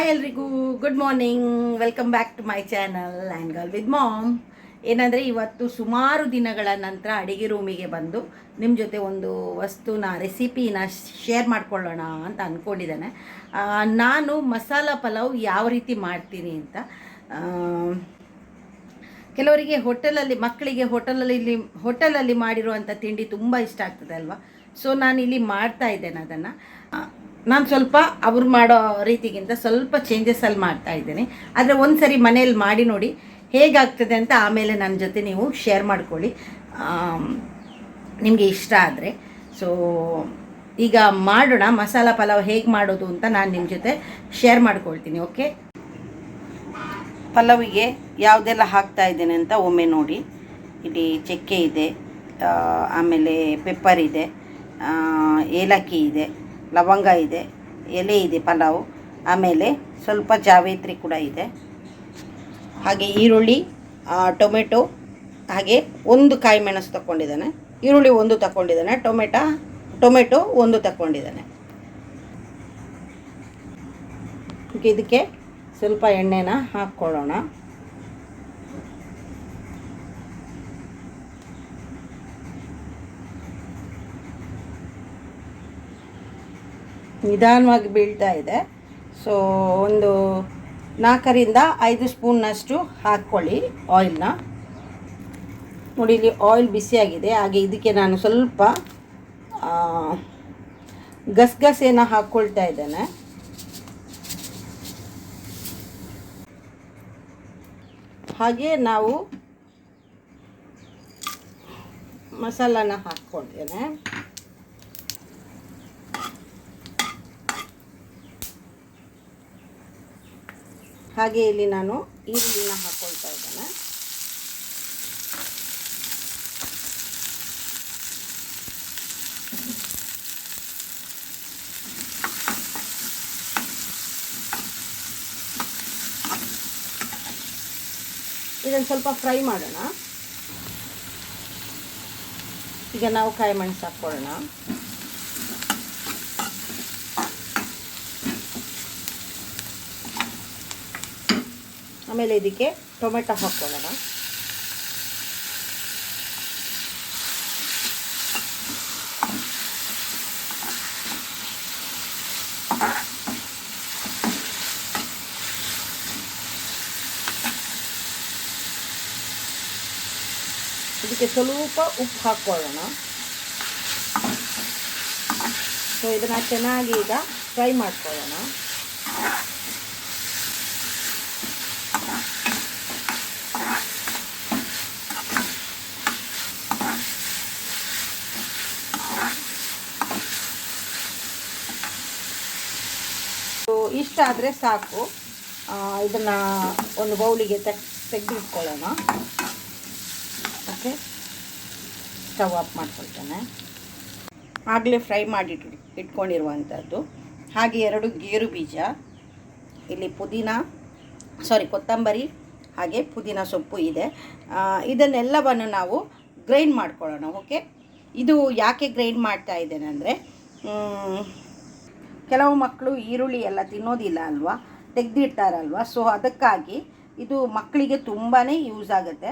Hi ಎಲ್ರಿಗೂ good morning. Welcome back to my channel and with mom. ಏನಂದರೆ ಇವತ್ತು ಸುಮಾರು ದಿನಗಳ ನಂತರ ಅಡುಗೆ ರೂಮಿಗೆ ಬಂದು ನಿಮ್ಮ ಜೊತೆ ಒಂದು ರೆಸಿಪಿನ ಶೇರ್ ಮಾಡ್ಕೊಳ್ಳೋಣ ಅಂತ ಅಂದ್ಕೊಂಡಿದ್ದಾನೆ. ನಾನು ಮಸಾಲ ಪಲಾವ್ ಯಾವ ರೀತಿ ಮಾಡ್ತೀನಿ ಅಂತ. ಕೆಲವರಿಗೆ ಮಕ್ಕಳಿಗೆ ಹೋಟೆಲಲ್ಲಿ ಮಾಡಿರುವಂಥ ತಿಂಡಿ ತುಂಬ ಇಷ್ಟ ಆಗ್ತದೆ ಅಲ್ವಾ. ಸೊ ನಾನು ಇಲ್ಲಿ ಮಾಡ್ತಾ ಇದ್ದೇನೆ ಅದನ್ನು. ನಾನು ಸ್ವಲ್ಪ ಅವ್ರು ಮಾಡೋ ರೀತಿಗಿಂತ ಸ್ವಲ್ಪ ಚೇಂಜಸಲ್ಲಿ ಮಾಡ್ತಾ ಇದ್ದೇನೆ. ಆದರೆ ಒಂದು ಸರಿ ಮನೆಯಲ್ಲಿ ಮಾಡಿ ನೋಡಿ ಹೇಗಾಗ್ತದೆ ಅಂತ ಆಮೇಲೆ ನನ್ನ ಜೊತೆ ನೀವು ಶೇರ್ ಮಾಡ್ಕೊಳ್ಳಿ, ನಿಮಗೆ ಇಷ್ಟ ಆದರೆ. ಸೊ ಈಗ ಮಾಡೋಣ, ಮಸಾಲ ಪಲಾವ್ ಹೇಗೆ ಮಾಡೋದು ಅಂತ ನಾನು ನಿಮ್ಮ ಜೊತೆ ಶೇರ್ ಮಾಡ್ಕೊಳ್ತೀನಿ. ಓಕೆ, ಪಲಾವಿಗೆ ಯಾವುದೆಲ್ಲ ಹಾಕ್ತಾ ಇದ್ದೇನೆ ಅಂತ ಒಮ್ಮೆ ನೋಡಿ. ಇಲ್ಲಿ ಚಕ್ಕೆ ಇದೆ, ಆಮೇಲೆ ಪೆಪ್ಪರ್ ಇದೆ, ಏಲಕ್ಕಿ ಇದೆ, ಲವಂಗ ಇದೆ, ಎಲೆ ಇದೆ ಪಲಾವ್, ಆಮೇಲೆ ಸ್ವಲ್ಪ ಜಾವೇತ್ರಿ ಕೂಡ ಇದೆ, ಹಾಗೆ ಈರುಳ್ಳಿ, ಟೊಮೆಟೊ, ಹಾಗೆ ಒಂದು ಕಾಯಿ ಮೆಣಸು ತಗೊಂಡಿದ್ದಾನೆ, ಈರುಳ್ಳಿ ಒಂದು ತಗೊಂಡಿದ್ದಾನೆ, ಟೊಮೆಟೊ ಒಂದು ತಗೊಂಡಿದ್ದಾನೆ. ಇದಕ್ಕೆ ಸ್ವಲ್ಪ ಎಣ್ಣೆನ ಹಾಕ್ಕೊಳ್ಳೋಣ. ನಿಧಾನವಾಗಿ ಬೀಳ್ತಾ ಇದೆ. ಸೊ ಒಂದು 4ರಿಂದ 5 ಸ್ಪೂನ್ನಷ್ಟು ಹಾಕ್ಕೊಳ್ಳಿ ಆಯಿಲ್ನ. ನೋಡಿ, ಇಲ್ಲಿ ಆಯಿಲ್ ಬಿಸಿಯಾಗಿದೆ. ಹಾಗೆ ಇದಕ್ಕೆ ನಾನು ಸ್ವಲ್ಪ ಗಸಗಸೆನ ಹಾಕ್ಕೊಳ್ತಾ ಇದ್ದೇನೆ. ಹಾಗೆ ನಾವು ಮಸಾಲಾನ ಹಾಕ್ಕೊಳ್ತೇನೆ. ಹಾಗೆ ಇಲ್ಲಿ ನಾನು ಈರುಳ್ಳಿನ ಹಾಕ್ಕೊಳ್ತಾ ಇದ್ದೇನೆ. ಇದನ್ನು ಸ್ವಲ್ಪ ಫ್ರೈ ಮಾಡೋಣ. ಈಗ ನಾವು ಕಾಯಿ ಮೆಣಸು ಹಾಕ್ಕೊಳ್ಳೋಣ. ಆಮೇಲೆ ಇದಕ್ಕೆ ಟೊಮೆಟೊ ಹಾಕ್ಕೊಳ್ಳೋಣ. ಇದಕ್ಕೆ ಸ್ವಲ್ಪ ಉಪ್ಪು ಹಾಕ್ಕೊಳ್ಳೋಣ. ಸೊ ಇದನ್ನು ಚೆನ್ನಾಗಿ ಈಗ ಫ್ರೈ ಮಾಡ್ಕೊಳ್ಳೋಣ. ಇಷ್ಟ ಆದರೆ ಸಾಕು. ಇದನ್ನು ಒಂದು ಬೌಲಿಗೆ ತೆಗೆದಿಟ್ಕೊಳ್ಳೋಣ. ಓಕೆ, ಸ್ಟವ್ ಆಫ್ ಮಾಡ್ಕೊಳ್ತೇನೆ. ಆಗಲೇ ಫ್ರೈ ಮಾಡಿ ಇಟ್ಕೊಂಡಿರುವಂಥದ್ದು. ಹಾಗೆ 2 ಗೇರು ಬೀಜ, ಇಲ್ಲಿ ಕೊತ್ತಂಬರಿ ಹಾಗೆ ಪುದೀನ ಸೊಪ್ಪು ಇದೆ. ಇದನ್ನೆಲ್ಲವನ್ನು ನಾವು ಗ್ರೈಂಡ್ ಮಾಡ್ಕೊಳ್ಳೋಣ. ಓಕೆ, ಇದು ಯಾಕೆ ಗ್ರೈಂಡ್ ಮಾಡ್ತಾ ಇದ್ದೇನೆ ಅಂದರೆ, ಕೆಲವು ಮಕ್ಕಳು ಈರುಳ್ಳಿ ಎಲ್ಲ ತಿನ್ನೋದಿಲ್ಲ ಅಲ್ವಾ, ತೆಗೆದಿಡ್ತಾರಲ್ವ. ಸೊ ಅದಕ್ಕಾಗಿ ಇದು ಮಕ್ಕಳಿಗೆ ತುಂಬಾ ಯೂಸ್ ಆಗುತ್ತೆ.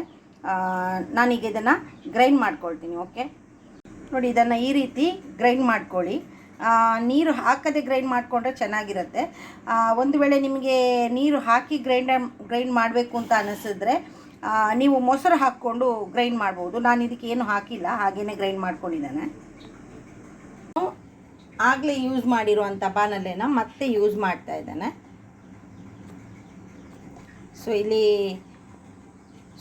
ನಾನೀಗ ಇದನ್ನು ಗ್ರೈಂಡ್ ಮಾಡ್ಕೊಳ್ತೀನಿ. ಓಕೆ, ನೋಡಿ, ಇದನ್ನು ಈ ರೀತಿ ಗ್ರೈಂಡ್ ಮಾಡ್ಕೊಳ್ಳಿ. ನೀರು ಹಾಕದೆ ಗ್ರೈಂಡ್ ಮಾಡಿಕೊಂಡ್ರೆ ಚೆನ್ನಾಗಿರುತ್ತೆ. ಒಂದು ವೇಳೆ ನಿಮಗೆ ನೀರು ಹಾಕಿ ಗ್ರೈಂಡ್ ಮಾಡಬೇಕು ಅಂತ ಅನಿಸಿದ್ರೆ ನೀವು ಮೊಸರು ಹಾಕ್ಕೊಂಡು ಗ್ರೈಂಡ್ ಮಾಡ್ಬೋದು. ನಾನು ಇದಕ್ಕೆ ಏನು ಹಾಕಿಲ್ಲ, ಹಾಗೇ ಗ್ರೈಂಡ್ ಮಾಡ್ಕೊಂಡಿದ್ದೇನೆ. ಆಗಲೇ ಯೂಸ್ ಮಾಡಿರುವಂಥ ಬಾಣಲೆನ ಮತ್ತೆ ಯೂಸ್ ಮಾಡ್ತಾ ಇದ್ದೇನೆ. ಸೊ ಇಲ್ಲಿ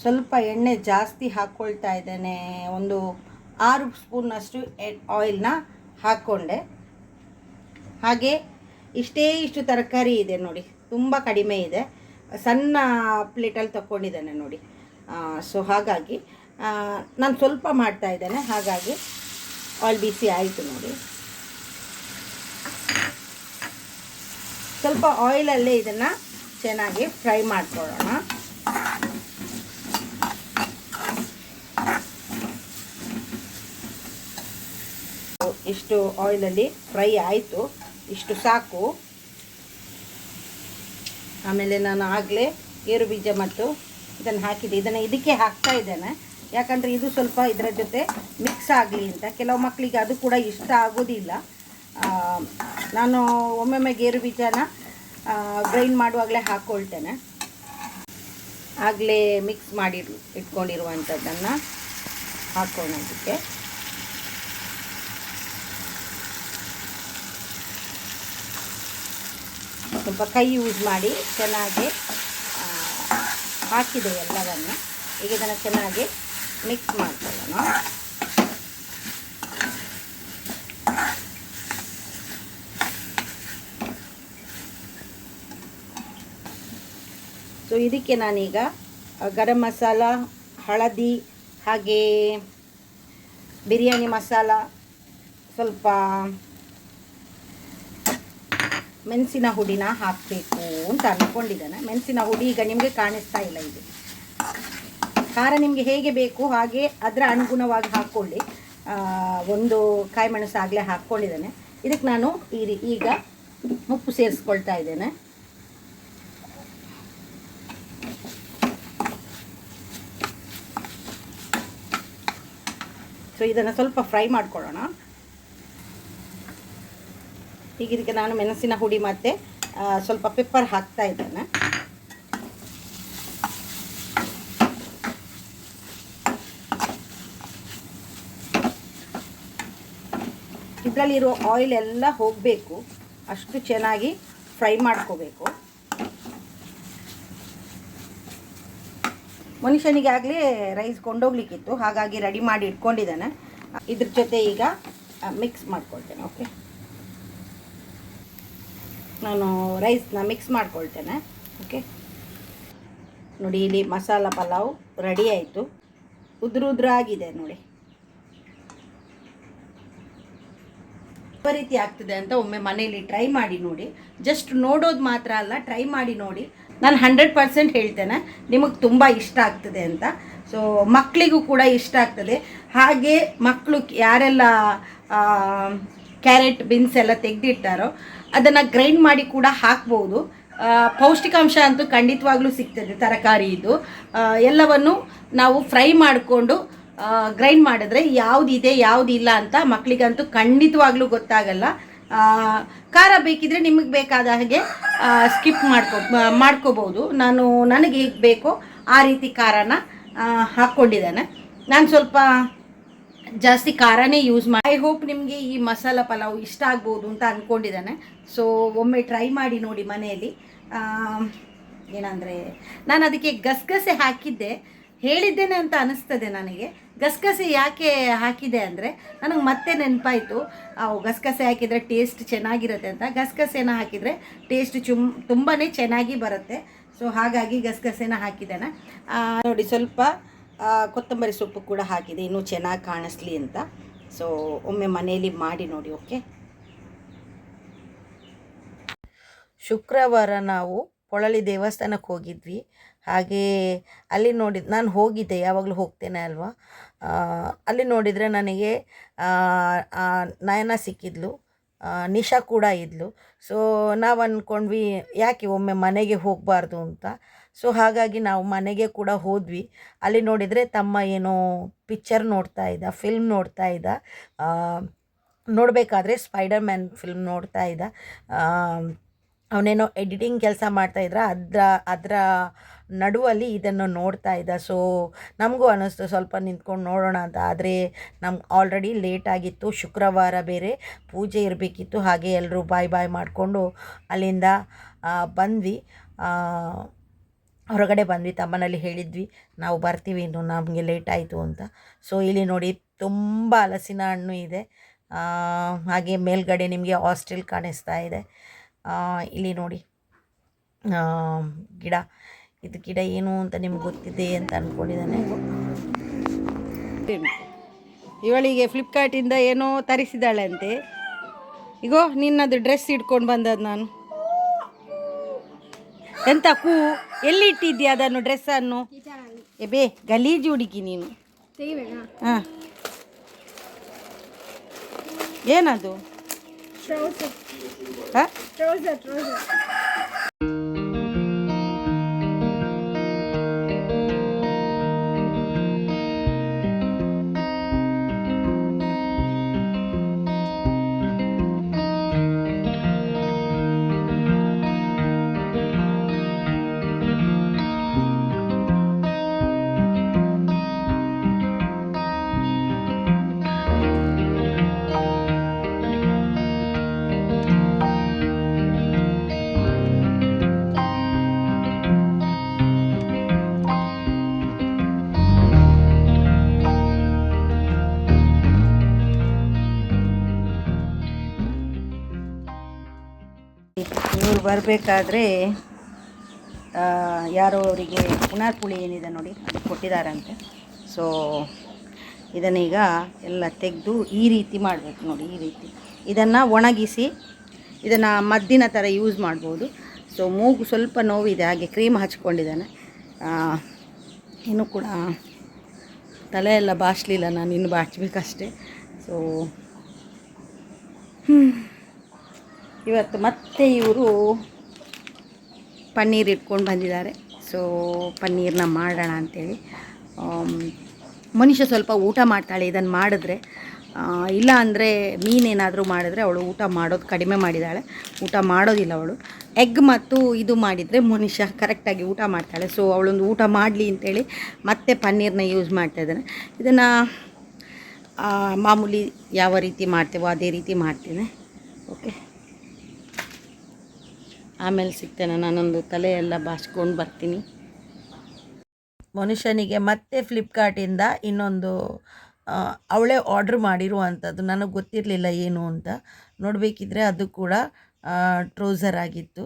ಸ್ವಲ್ಪ ಎಣ್ಣೆ ಜಾಸ್ತಿ ಹಾಕ್ಕೊಳ್ತಾ ಇದ್ದೇನೆ. ಒಂದು 6 ಸ್ಪೂನ್ನಷ್ಟು ಆಯಿಲ್ನ ಹಾಕ್ಕೊಂಡೆ. ಹಾಗೆ ಇಷ್ಟು ತರಕಾರಿ ಇದೆ ನೋಡಿ, ತುಂಬ ಕಡಿಮೆ ಇದೆ, ಸಣ್ಣ ಪ್ಲೇಟಲ್ಲಿ ತಗೊಂಡಿದ್ದೇನೆ ನೋಡಿ. ಸೊ ಹಾಗಾಗಿ ನಾನು ಸ್ವಲ್ಪ ಮಾಡ್ತಾ ಇದ್ದೇನೆ. ಹಾಗಾಗಿ ಆಯಿಲ್ ಬಿಸಿ ಆಯಿತು ನೋಡಿ. ಸ್ವಲ್ಪ ಆಯಿಲಲ್ಲೇ ಇದನ್ನು ಚೆನ್ನಾಗಿ ಫ್ರೈ ಮಾಡ್ಕೊಳ್ಳೋಣ. ಇಷ್ಟು ಆಯಿಲಲ್ಲಿ ಫ್ರೈ ಆಯಿತು, ಇಷ್ಟು ಸಾಕು. ಆಮೇಲೆ ನಾನು ಆಗಲೇ ಗೇರು ಬೀಜ ಮತ್ತು ಇದನ್ನು ಹಾಕಿದೆ. ಇದನ್ನು ಇದಕ್ಕೆ ಹಾಕ್ತಾ ಇದ್ದೇನೆ, ಯಾಕಂದರೆ ಇದು ಸ್ವಲ್ಪ ಇದರ ಜೊತೆ ಮಿಕ್ಸ್ ಆಗಲಿ ಅಂತ. ಕೆಲವು ಮಕ್ಕಳಿಗೆ ಅದು ಕೂಡ ಇಷ್ಟ ಆಗೋದಿಲ್ಲ. ನಾನು ಒಮ್ಮೊಮ್ಮೆ ಗೇರು ಬೀಜನ ಗ್ರೈಂಡ್ ಮಾಡುವಾಗಲೇ ಹಾಕ್ಕೊಳ್ತೇನೆ. ಆಗಲೇ ಮಿಕ್ಸ್ ಮಾಡಿ ಇಟ್ಕೊಂಡಿರುವಂಥದ್ದನ್ನು ಹಾಕ್ಕೊಳ್ಳೋದಕ್ಕೆ. ಸ್ವಲ್ಪ ಕೈ ಯೂಸ್ ಮಾಡಿ ಚೆನ್ನಾಗಿ ಹಾಕಿದೆ ಎಲ್ಲವನ್ನು. ಈಗ ಇದನ್ನು ಚೆನ್ನಾಗಿ ಮಿಕ್ಸ್ ಮಾಡ್ಕೊಳ್ಳೋಣ. ಸೊ ಇದಕ್ಕೆ ನಾನೀಗ ಗರಂ ಮಸಾಲ, ಹಳದಿ, ಹಾಗೇ ಬಿರಿಯಾನಿ ಮಸಾಲ, ಸ್ವಲ್ಪ ಮೆಣಸಿನ ಹುಡಿನ ಹಾಕಬೇಕು ಅಂತ ಅಂದ್ಕೊಂಡಿದ್ದಾನೆ. ಮೆಣಸಿನ ಹುಡಿ ಈಗ ನಿಮಗೆ ಕಾಣಿಸ್ತಾ ಇಲ್ಲ. ಇದು ಖಾರ ನಿಮಗೆ ಹೇಗೆ ಬೇಕು ಹಾಗೆ ಅದರ ಅನುಗುಣವಾಗಿ ಹಾಕ್ಕೊಳ್ಳಿ. ಒಂದು ಕಾಯಿ ಮೆಣಸು ಆಗಲೇ ಹಾಕ್ಕೊಂಡಿದ್ದಾನೆ. ಇದಕ್ಕೆ ನಾನು ಈಗ ಉಪ್ಪು ಸೇರಿಸ್ಕೊಳ್ತಾ ಇದ್ದೇನೆ. ಸೊ ಇದನ್ನು ಸ್ವಲ್ಪ ಫ್ರೈ ಮಾಡ್ಕೊಳ್ಳೋಣ. ಈಗ ಇದಕ್ಕೆ ನಾನು ಮೆಣಸಿನ ಹುಡಿ ಮತ್ತು ಸ್ವಲ್ಪ ಪೆಪ್ಪರ್ ಹಾಕ್ತಾ ಇದ್ದೇನೆ. ಇದರಲ್ಲಿರೋ ಆಯಿಲ್ ಎಲ್ಲ ಹೋಗಬೇಕು, ಅಷ್ಟು ಚೆನ್ನಾಗಿ ಫ್ರೈ ಮಾಡ್ಕೋಬೇಕು. ಮನುಷ್ಯನಿಗಾಗಲೇ ರೈಸ್ ಕೊಂಡೋಗ್ಲಿಕ್ಕಿತ್ತು, ಹಾಗಾಗಿ ರೆಡಿ ಮಾಡಿ ಇಟ್ಕೊಂಡಿದ್ದಾನೆ. ಇದ್ರ ಜೊತೆ ಈಗ ಮಿಕ್ಸ್ ಮಾಡ್ಕೊಳ್ತೇನೆ. ಓಕೆ, ನಾನು ರೈಸ್ನ ಮಿಕ್ಸ್ ಮಾಡ್ಕೊಳ್ತೇನೆ. ಓಕೆ, ನೋಡಿ ಇಲ್ಲಿ ಮಸಾಲ ಪಲಾವ್ ರೆಡಿ ಆಯಿತು. ಉದುರಾಗಿದೆ ನೋಡಿ. ಯಾವ ರೀತಿ ಆಗ್ತದೆ ಅಂತ ಒಮ್ಮೆ ಮನೆಯಲ್ಲಿ ಟ್ರೈ ಮಾಡಿ ನೋಡಿ. ಜಸ್ಟ್ ನೋಡೋದು ಮಾತ್ರ ಅಲ್ಲ, ಟ್ರೈ ಮಾಡಿ ನೋಡಿ. ನಾನು 100% ಹೇಳ್ತೇನೆ ನಿಮಗೆ ತುಂಬ ಇಷ್ಟ ಆಗ್ತದೆ ಅಂತ. ಸೊ ಮಕ್ಕಳಿಗೂ ಕೂಡ ಇಷ್ಟ ಆಗ್ತದೆ. ಹಾಗೆ ಮಕ್ಕಳು ಯಾರೆಲ್ಲ ಕ್ಯಾರೆಟ್, ಬೀನ್ಸ್ ಎಲ್ಲ ತೆಗೆದಿಟ್ಟಾರೋ ಅದನ್ನು ಗ್ರೈಂಡ್ ಮಾಡಿ ಕೂಡ ಹಾಕ್ಬೋದು. ಪೌಷ್ಟಿಕಾಂಶ ಅಂತೂ ಖಂಡಿತವಾಗ್ಲೂ ಸಿಗ್ತದೆ ತರಕಾರಿ ಇದು. ಎಲ್ಲವನ್ನು ನಾವು ಫ್ರೈ ಮಾಡಿಕೊಂಡು ಗ್ರೈಂಡ್ ಮಾಡಿದ್ರೆ ಯಾವುದಿದೆ ಯಾವುದಿಲ್ಲ ಅಂತ ಮಕ್ಕಳಿಗಂತೂ ಖಂಡಿತವಾಗ್ಲೂ ಗೊತ್ತಾಗಲ್ಲ. ಖಾರ ಬೇಕಿದ್ರೆ ನಿಮಗೆ ಬೇಕಾದ ಹಾಗೆ ಸ್ಕಿಪ್ ಮಾಡ್ಕೋಬೋದು. ನನಗೆ ಹೇಗೆ ಬೇಕೋ ಆ ರೀತಿ ಖಾರನ ಹಾಕ್ಕೊಂಡಿದ್ದೇನೆ. ನಾನು ಸ್ವಲ್ಪ ಜಾಸ್ತಿ ಖಾರನೇ ಯೂಸ್ ಮಾಡಿ. ಐ ಹೋಪ್ ನಿಮಗೆ ಈ ಮಸಾಲ ಪಲಾವ್ ಇಷ್ಟ ಆಗ್ಬೋದು ಅಂತ ಅಂದ್ಕೊಂಡಿದ್ದಾನೆ. ಸೊ ಒಮ್ಮೆ ಟ್ರೈ ಮಾಡಿ ನೋಡಿ ಮನೆಯಲ್ಲಿ. ಏನಂದರೆ ನಾನು ಅದಕ್ಕೆ ಗಸಗಸೆ ಹಾಕಿದ್ದೆ, ಹೇಳಿದ್ದೇನೆ ಅಂತ ಅನಿಸ್ತದೆ ನನಗೆ. ಗಸಗಸೆ ಯಾಕೆ ಹಾಕಿದೆ ಅಂದರೆ ನನಗೆ ಮತ್ತೆ ನೆನಪಾಯಿತು, ಗಸಗಸೆ ಹಾಕಿದರೆ ಟೇಸ್ಟ್ ಚೆನ್ನಾಗಿರುತ್ತೆ ಅಂತ. ಗಸಗಸೆನ ಹಾಕಿದರೆ ಟೇಸ್ಟ್ ತುಂಬಾ ಚೆನ್ನಾಗಿ ಬರುತ್ತೆ. ಸೊ ಹಾಗಾಗಿ ಗಸಗಸೆನ ಹಾಕಿದ್ದೇನೆ. ನೋಡಿ, ಸ್ವಲ್ಪ ಕೊತ್ತಂಬರಿ ಸೊಪ್ಪು ಕೂಡ ಹಾಕಿದೆ, ಇನ್ನೂ ಚೆನ್ನಾಗಿ ಕಾಣಿಸ್ಲಿ ಅಂತ. ಸೊ ಒಮ್ಮೆ ಮನೆಯಲ್ಲಿ ಮಾಡಿ ನೋಡಿ. ಓಕೆ, ಶುಕ್ರವಾರ ನಾವು ಪೊಳಲಿ ದೇವಸ್ಥಾನಕ್ಕೆ ಹೋಗಿದ್ವಿ. ಹಾಗೆ ಅಲ್ಲಿ ನಾನು ಹೋಗಿದ್ದೆ, ಯಾವಾಗಲೂ ಹೋಗ್ತೇನೆ ಅಲ್ವಾ. ಅಲ್ಲಿ ನೋಡಿದರೆ ನನಗೆ ನಯನ ಸಿಕ್ಕಿದ್ಲು, ನಿಶಾ ಕೂಡ ಇದ್ಲು. ಸೊ ನಾವು ಅಂದ್ಕೊಂಡ್ವಿ ಯಾಕೆ ಒಮ್ಮೆ ಮನೆಗೆ ಹೋಗಬಾರ್ದು ಅಂತ. ಸೊ ಹಾಗಾಗಿ ನಾವು ಮನೆಗೆ ಕೂಡ ಹೋದ್ವಿ. ಅಲ್ಲಿ ನೋಡಿದರೆ ತಮ್ಮ ಏನೋ ಪಿಕ್ಚರ್ ನೋಡ್ತಾ ಇದ್ದ, ಫಿಲ್ಮ್ ನೋಡ್ತಾ ಇದ್ದ. ನೋಡಬೇಕಾದ್ರೆ ಸ್ಪೈಡರ್ ಮ್ಯಾನ್ ಫಿಲ್ಮ್ ನೋಡ್ತಾ ಇದ್ದ. ಅವನೇನೋ ಎಡಿಟಿಂಗ್ ಕೆಲಸ ಮಾಡ್ತಾಯಿದ್ರ, ಅದರ ನಡುವಲ್ಲಿ ಇದನ್ನು ನೋಡ್ತಾ ಇದ್ದ. ಸೊ ನಮಗೂ ಅನ್ನಿಸ್ತು ಸ್ವಲ್ಪ ನಿಂತ್ಕೊಂಡು ನೋಡೋಣ ಅಂತ. ಆದರೆ ನಮ್ಗೆ ಆಲ್ರೆಡಿ ಲೇಟ್ ಆಗಿತ್ತು, ಶುಕ್ರವಾರ ಬೇರೆ ಪೂಜೆ ಇರಬೇಕಿತ್ತು. ಹಾಗೆ ಎಲ್ಲರೂ ಬಾಯ್ ಮಾಡಿಕೊಂಡು ಅಲ್ಲಿಂದ ಬಂದ್ವಿ, ಹೊರಗಡೆ ಬಂದ್ವಿ. ತಮ್ಮನಲ್ಲಿ ಹೇಳಿದ್ವಿ ನಾವು ಬರ್ತೀವಿ, ಇನ್ನು ನಮಗೆ ಲೇಟ್ ಆಯಿತು ಅಂತ. ಸೊ ಇಲ್ಲಿ ನೋಡಿ ತುಂಬ ಹಲಸಿನ ಹಣ್ಣು ಇದೆ. ಹಾಗೆ ಮೇಲ್ಗಡೆ ನಿಮಗೆ ಹಾಸ್ಟೆಲ್ ಕಾಣಿಸ್ತಾ ಇದೆ. ಇಲ್ಲಿ ನೋಡಿ ಗಿಡ, ಇದು ಗಿಡ ಏನು ಅಂತ ನಿಮ್ಗೆ ಗೊತ್ತಿದೆ ಅಂತ ಅಂದ್ಕೊಂಡಿದ್ದಾನೆ. ಇವಳಿಗೆ ಫ್ಲಿಪ್ಕಾರ್ಟಿಂದ ಏನೋ ತರಿಸಿದ್ದಾಳೆ ಅಂತೆ. ಈಗೋ ನಿನ್ನದು ಡ್ರೆಸ್ ಇಟ್ಕೊಂಡು ಬಂದದ್ದು ನಾನು. ಎಂತ ಎಲ್ಲಿ ಇಟ್ಟಿದ್ಯಾ ಅದನ್ನು ಡ್ರೆಸ್ಸನ್ನು? ಬೇ ಗಲೀಜು ಹುಡುಗಿ ನೀನು. ಹಾಂ, ಏನದು? ಹಾಂ, ಬರಬೇಕಾದ್ರೆ ಯಾರೋ ಅವರಿಗೆ ಪುನರ್ ಪುಳಿ ಏನಿದೆ ನೋಡಿ ಅದು ಕೊಟ್ಟಿದ್ದಾರಂತೆ. ಸೊ ಇದನ್ನೀಗ ಎಲ್ಲ ತೆಗೆದು ಈ ರೀತಿ ಮಾಡಬೇಕು ನೋಡಿ. ಈ ರೀತಿ ಇದನ್ನು ಒಣಗಿಸಿ ಇದನ್ನು ಮದ್ದಿನ ಥರ ಯೂಸ್ ಮಾಡ್ಬೋದು. ಸೊ ಮೂಗು ಸ್ವಲ್ಪ ನೋವಿದೆ, ಹಾಗೆ ಕ್ರೀಮ್ ಹಚ್ಕೊಂಡಿದ್ದಾನೆ. ಇನ್ನೂ ಕೂಡ ತಲೆ ಎಲ್ಲ ಬಾಚಲಿಲ್ಲ, ನಾನು ಇನ್ನು ಬಾಚಬೇಕಷ್ಟೆ. ಸೊ ಇವತ್ತು ಮತ್ತೆ ಇವರು ಪನ್ನೀರ್ ಇಟ್ಕೊಂಡು ಬಂದಿದ್ದಾರೆ. ಸೊ ಪನ್ನೀರನ್ನ ಮಾಡೋಣ ಅಂಥೇಳಿ. ಮನುಷ್ಯ ಸ್ವಲ್ಪ ಊಟ ಮಾಡ್ತಾಳೆ ಇದನ್ನು ಮಾಡಿದ್ರೆ. ಇಲ್ಲ ಅಂದರೆ ಮೀನೇನಾದರೂ ಮಾಡಿದ್ರೆ ಅವಳು ಊಟ ಮಾಡೋದು ಕಡಿಮೆ ಮಾಡಿದ್ದಾಳೆ, ಊಟ ಮಾಡೋದಿಲ್ಲ ಅವಳು. ಎಗ್ ಮತ್ತು ಇದು ಮಾಡಿದರೆ ಮನುಷ್ಯ ಕರೆಕ್ಟಾಗಿ ಊಟ ಮಾಡ್ತಾಳೆ. ಸೊ ಅವಳೊಂದು ಊಟ ಮಾಡಲಿ ಅಂತೇಳಿ ಮತ್ತೆ ಪನ್ನೀರನ್ನ ಯೂಸ್ ಮಾಡ್ತಾಯಿದ್ದಾನೆ. ಇದನ್ನು ಮಾಮೂಲಿ ಯಾವ ರೀತಿ ಮಾಡ್ತೇವೋ ಅದೇ ರೀತಿ ಮಾಡ್ತೀನಿ. ಓಕೆ, ಆಮೇಲೆ ಸಿಗ್ತೇನೆ. ನಾನೊಂದು ತಲೆ ಎಲ್ಲ ಬಾಚ್ಕೊಂಡು ಬರ್ತೀನಿ. ಮನುಷ್ಯನಿಗೆ ಮತ್ತೆ ಫ್ಲಿಪ್ಕಾರ್ಟಿಂದ ಇನ್ನೊಂದು ಅವಳೇ ಆರ್ಡ್ರ್ ಮಾಡಿರುವಂಥದ್ದು, ನನಗೆ ಗೊತ್ತಿರಲಿಲ್ಲ ಏನು ಅಂತ. ನೋಡಬೇಕಿದ್ರೆ ಅದು ಕೂಡ ಟ್ರೌಸರ್ ಆಗಿತ್ತು,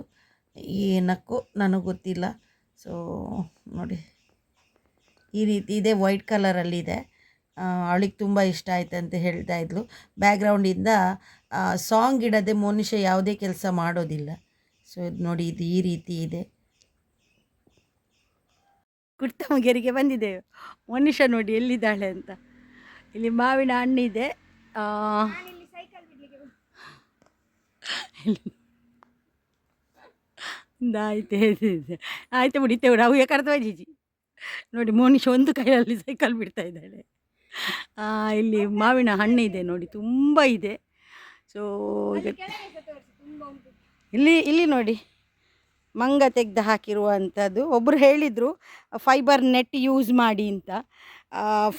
ಏನಕ್ಕೂ ನನಗೆ ಗೊತ್ತಿಲ್ಲ. ಸೊ ನೋಡಿ ಈ ರೀತಿ ಇದೆ, ವೈಟ್ ಕಲರಲ್ಲಿದೆ. ಅವಳಿಗೆ ತುಂಬ ಇಷ್ಟ ಆಯ್ತು ಅಂತ ಹೇಳ್ತಾ ಇದ್ಲು. ಬ್ಯಾಕ್ಗ್ರೌಂಡಿಂದ ಸಾಂಗ್ ಇಡದೆ ಮನುಷ್ಯ ಯಾವುದೇ ಕೆಲಸ ಮಾಡೋದಿಲ್ಲ. ಸೊ ಇದು ನೋಡಿ, ಇದು ಈ ರೀತಿ ಇದೆ. ಕುರ್ತಮಗೆರಿಗೆ ಬಂದಿದ್ದೇವೆ. ಮನುಷ್ಯ ನೋಡಿ ಎಲ್ಲಿದ್ದಾಳೆ ಅಂತ. ಇಲ್ಲಿ ಮಾವಿನ ಹಣ್ಣಿದೆ. ಆಯ್ತು ಬಿಡಿತೇವೆ ನಾವು ಯಾಕರ್ತ ಜೀಜಿ ನೋಡಿ. ಮನುಷ್ಯ ಒಂದು ಕೈಯಲ್ಲಿ ಸೈಕಲ್ ಬಿಡ್ತಾ ಇದ್ದಾಳೆ. ಇಲ್ಲಿ ಮಾವಿನ ಹಣ್ಣಿದೆ ನೋಡಿ, ತುಂಬ ಇದೆ. ಸೊ ಇಲ್ಲಿ ನೋಡಿ ಮಂಗ ತೆಗೆದು ಹಾಕಿರುವಂಥದ್ದು. ಒಬ್ಬರು ಹೇಳಿದರು ಫೈಬರ್ ನೆಟ್ ಯೂಸ್ ಮಾಡಿ ಅಂತ.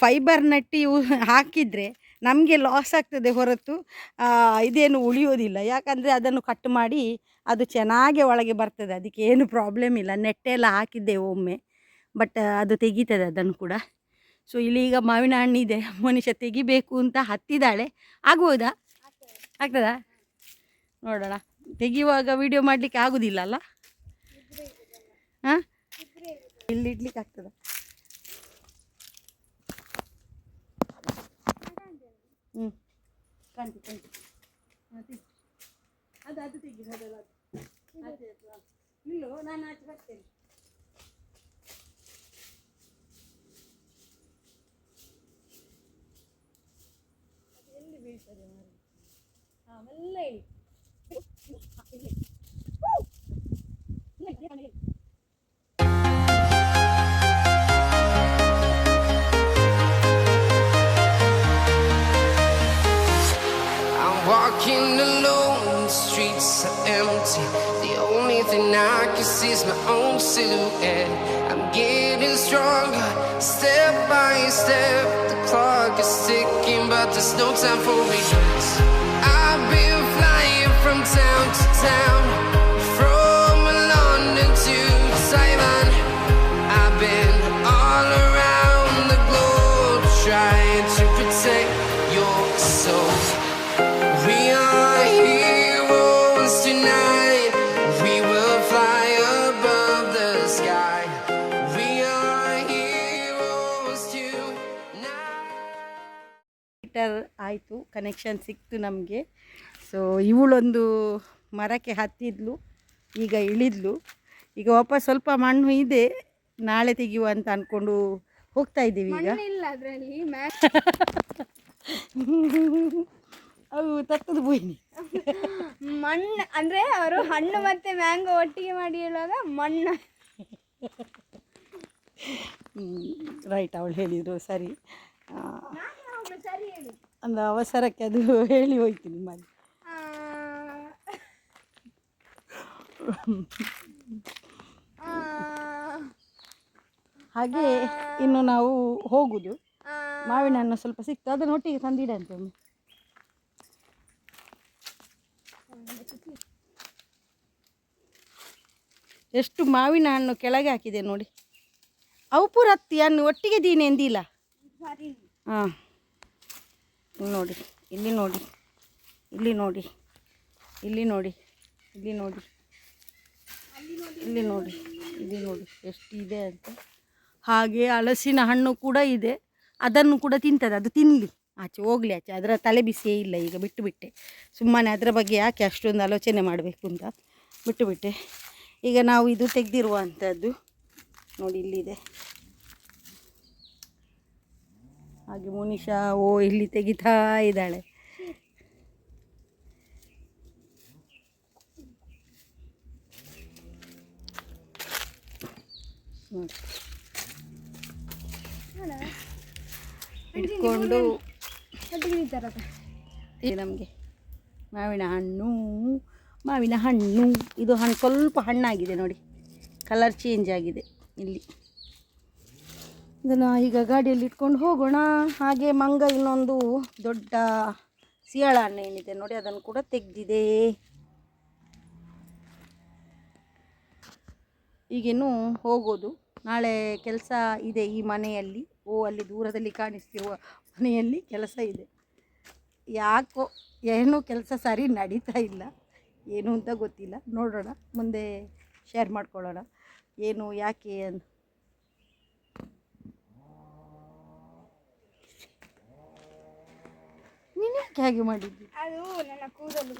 ಫೈಬರ್ ನೆಟ್ ಹಾಕಿದರೆ ನಮಗೆ ಲಾಸ್ ಆಗ್ತದೆ ಹೊರತು ಇದೇನು ಉಳಿಯೋದಿಲ್ಲ. ಯಾಕಂದರೆ ಅದನ್ನು ಕಟ್ ಮಾಡಿ ಅದು ಚೆನ್ನಾಗಿ ಒಳಗೆ ಬರ್ತದೆ, ಅದಕ್ಕೆ ಏನು ಪ್ರಾಬ್ಲಮ್ ಇಲ್ಲ. ನೆಟ್ಟೆಲ್ಲ ಹಾಕಿದ್ದೇವೆ ಒಮ್ಮೆ, ಬಟ್ ಅದು ತೆಗೀತದೆ ಅದನ್ನು ಕೂಡ. ಸೊ ಇಲ್ಲಿ ಈಗ ಮಾವಿನ ಹಣ್ಣಿದೆ, ಮನುಷ್ಯ ತೆಗಿಬೇಕು ಅಂತ ಹತ್ತಿದ್ದಾಳೆ. ಆಗ್ಬೋದಾ? ಆಗ್ತದಾ ನೋಡೋಣ. ತೆಗೆಯುವಾಗ ವಿಡಿಯೋ ಮಾಡಲಿಕ್ಕೆ ಆಗೋದಿಲ್ಲ ಅಲ್ಲ? ಹಾಂ, ಇಲ್ಲಿ ಇಡ್ಲಿಕ್ಕೆ ಆಗ್ತದ? ಕಾಣ್ತಿ ಅದು ತೆಗಿ. ಇಲ್ಲೋ ನಾನು ಆಚೆ ಬರ್ತೇನೆ. ಎಲ್ಲಿ ಬೀಳ್ತದೆ ಮಾರಿ? ಮೆಲ್ಲ ಹೇಳಿ. Walking alone, the streets are empty. The only thing I can see is my own silhouette. I'm getting stronger, step by step. The clock is ticking, but there's no time for regrets. I've been flying from town to town, from London to Taiwan. I've been all around the globe, trying to protect your soul. We are heroes tonight. We will fly above the sky. We are heroes tonight. ಆಯಿತು, connection ಸಿಕ್ತು ನಮಗೆ. So ಇವಳೊಂದು ಮರಕ್ಕೆ ಹತ್ತಿದ್ಲು, ಈಗ ಇಳಿದ್ಲು. ಈಗ ವಾಪಸ್ ಸ್ವಲ್ಪ ಮಣ್ಣು ಇದೆ, ನಾಳೆ ತೆಗೆಯುವ ಅಂತ ಅಂದ್ಕೊಂಡು ಹೋಗ್ತಾ ಇದ್ದೀವಿ. ಈಗ ಅವು ತತ್ತದ ಬೂಯ್ನಿ ಮಣ್ಣು ಅಂದರೆ ಅವರು ಹಣ್ಣು ಮತ್ತು ಮ್ಯಾಂಗೋ ಒಟ್ಟಿಗೆ ಮಾಡಿ ಹೇಳುವಾಗ ಮಣ್ಣು. ರೈಟ್, ಅವಳು ಹೇಳಿದರು ಸರಿ. ಒಂದು ಅವಸರಕ್ಕೆ ಅದು ಹೇಳಿ ಹೋಯ್ತೀನಿ ಮಾಡಿ. ಹಾಗೆ ಇನ್ನು ನಾವು ಹೋಗುದು. ಮಾವಿನ ಹಣ್ಣು ಸ್ವಲ್ಪ ಸಿಕ್ತು, ಅದನ್ನು ಒಟ್ಟಿಗೆ ತಂದಿಡಂತೆ ಒಮ್ಮೆ. ಎಷ್ಟು ಮಾವಿನ ಹಣ್ಣು ಕೆಳಗೆ ಹಾಕಿದೆ ನೋಡಿ. ಅವು ಪೂರ ಹತ್ತಿ ಹಣ್ಣು ಒಟ್ಟಿಗೆ ದೀನೆ ಎಂದಿಲ್ಲ. ಹಾಂ, ನೋಡಿ, ಇಲ್ಲಿ ನೋಡಿ, ಇಲ್ಲಿ ನೋಡಿ, ಇಲ್ಲಿ ನೋಡಿ, ಇಲ್ಲಿ ನೋಡಿ, ಇಲ್ಲಿ ನೋಡಿ, ಇದು ನೋಡಿ ಎಷ್ಟಿದೆ ಅಂತ. ಹಾಗೆ ಹಲಸಿನ ಹಣ್ಣು ಕೂಡ ಇದೆ, ಅದನ್ನು ಕೂಡ ತಿಂತದೆ. ಅದು ತಿನ್ನಲಿ, ಆಚೆ ಹೋಗಲಿ ಆಚೆ, ಅದರ ತಲೆ ಬಿಸಿಯೇ ಇಲ್ಲ. ಈಗ ಬಿಟ್ಟುಬಿಟ್ಟೆ, ಸುಮ್ಮನೆ ಅದರ ಬಗ್ಗೆ ಯಾಕೆ ಅಷ್ಟೊಂದು ಆಲೋಚನೆ ಮಾಡಬೇಕು ಅಂತ ಬಿಟ್ಟುಬಿಟ್ಟೆ. ಈಗ ನಾವು ಇದು ತೆಗೆದಿರುವಂಥದ್ದು ನೋಡಿ, ಇಲ್ಲಿದೆ. ಹಾಗೆ ಮುನಿಷಾ ಇಲ್ಲಿ ತೆಗಿತಾ ಇದ್ದಾಳೆ. ಇಟ್ಕೊಂಡು ನಮಗೆ ಮಾವಿನ ಹಣ್ಣು ಇದು ಹಣ್ಣು ಸ್ವಲ್ಪ ಹಣ್ಣಾಗಿದೆ ನೋಡಿ, ಕಲರ್ ಚೇಂಜ್ ಆಗಿದೆ ಇಲ್ಲಿ. ಇದನ್ನು ಈಗ ಗಾಡಿಯಲ್ಲಿ ಇಟ್ಕೊಂಡು ಹೋಗೋಣ. ಹಾಗೆ ಮಂಗ ಇನ್ನೊಂದು ದೊಡ್ಡ ಸಿಯಾಳ ಹಣ್ಣು ಏನಿದೆ ನೋಡಿ, ಅದನ್ನು ಕೂಡ ತೆಗೆದಿದೆ. ಈಗಿನ್ನು ಹೋಗೋದು, ನಾಳೆ ಕೆಲಸ ಇದೆ ಈ ಮನೆಯಲ್ಲಿ. ಅಲ್ಲಿ ದೂರದಲ್ಲಿ ಕಾಣಿಸ್ತಿರುವ ಮನೆಯಲ್ಲಿ ಕೆಲಸ ಇದೆ. ಯಾಕೋ ಏನೂ ಕೆಲಸ ಸರಿ ನಡೀತಾ ಇಲ್ಲ, ಏನು ಅಂತ ಗೊತ್ತಿಲ್ಲ. ನೋಡೋಣ, ಮುಂದೆ ಶೇರ್ ಮಾಡ್ಕೊಳ್ಳೋಣ ಏನು ಯಾಕೆ ಅಂತ. ನೀನು ಯಾಕೆ ಹಾಗೆ ಮಾಡಿದ್ದಿ? ಅದು ನನ್ನ ಕೂದಲು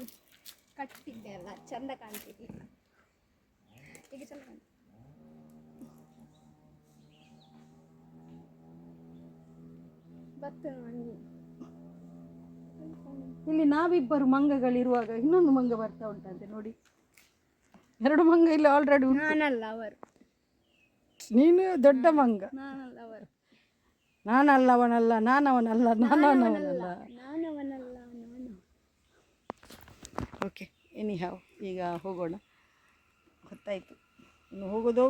ಕಟ್ಟಿದ್ದೆ ಅಲ್ಲ, ಚಂದ ಕಾಣ್ತಿರ್ಲಿಲ್ಲ. ಈಗ ಚಂದ ಕಾಣ್ತಿದೆ. ಇಲ್ಲಿ ನಾವಿಬ್ಬರು ಮಂಗಗಳಿರುವಾಗ ಇನ್ನೊಂದು ಮಂಗ ಬರ್ತಾ ಉಂಟಂತೆ ನೋಡಿ. 2 ಮಂಗ ಇಲ್ಲಿ ಆಲ್ರೆಡಿ ಉಂಟು. ನಾನಲ್ಲ ಅವರು, ನೀನು ದೊಡ್ಡ ಮಂಗ. ನಾನಲ್ಲ ಅವರು, ನಾನಲ್ಲವನಲ್ಲ, ನಾನವನಲ್ಲ, ನಾನವನಲ್ಲ. ನಾನವನಲ್ಲ, ನಾನು. ಓಕೆ, ಎನಿಹಾವ್ ಈಗ ಹೋಗೋಣ. ಗೊತ್ತಾಯಿತು, ಇನ್ನು ಹೋಗೋದು.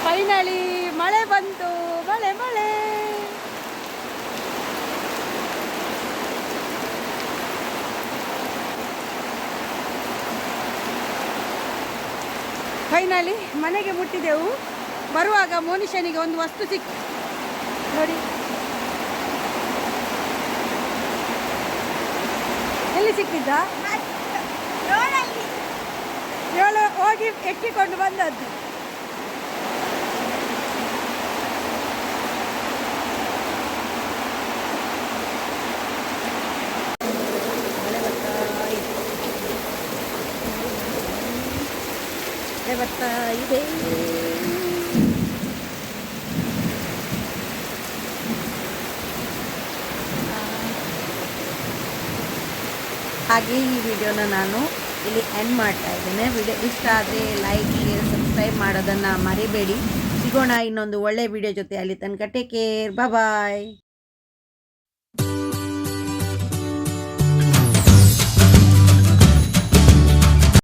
ಫೈನಲಿ ಮಳೆ ಬಂತು, ಮಳೆ. ಫೈನಲಿ ಮನೆಗೆ ಮುಟ್ಟಿದೆವು. ಬರುವಾಗ ಮೋನಿಶನಿಗೆ ಒಂದು ವಸ್ತು ಸಿಕ್ತು ನೋಡಿ. ಎಲ್ಲಿ ಸಿಕ್ಕಿದ್ದ? ಇವಳು ಹೋಗಿ ಎಕ್ಕಿಕೊಂಡು ಬಂದದ್ದು. ಬರ್ತಾ ಇದೆ. ಹಾಗೆ ಈ ವಿಡಿಯೋನ ನಾನು ಇಲ್ಲಿ ಎಂಡ್ ಮಾಡ್ತಾ ಇದ್ದೇನೆ. ವಿಡಿಯೋ ಇಷ್ಟ ಆದರೆ ಲೈಕ್, ಶೇರ್, ಸಬ್ಸ್ಕ್ರೈಬ್ ಮಾಡೋದನ್ನು ಮರಿಬೇಡಿ. ಸಿಗೋಣ ಇನ್ನೊಂದು ಒಳ್ಳೆ ವಿಡಿಯೋ ಜೊತೆ. ಅಲ್ಲಿ ತನಕ ಟೇಕ್ ಕೇರ್, ಬಾಯ್.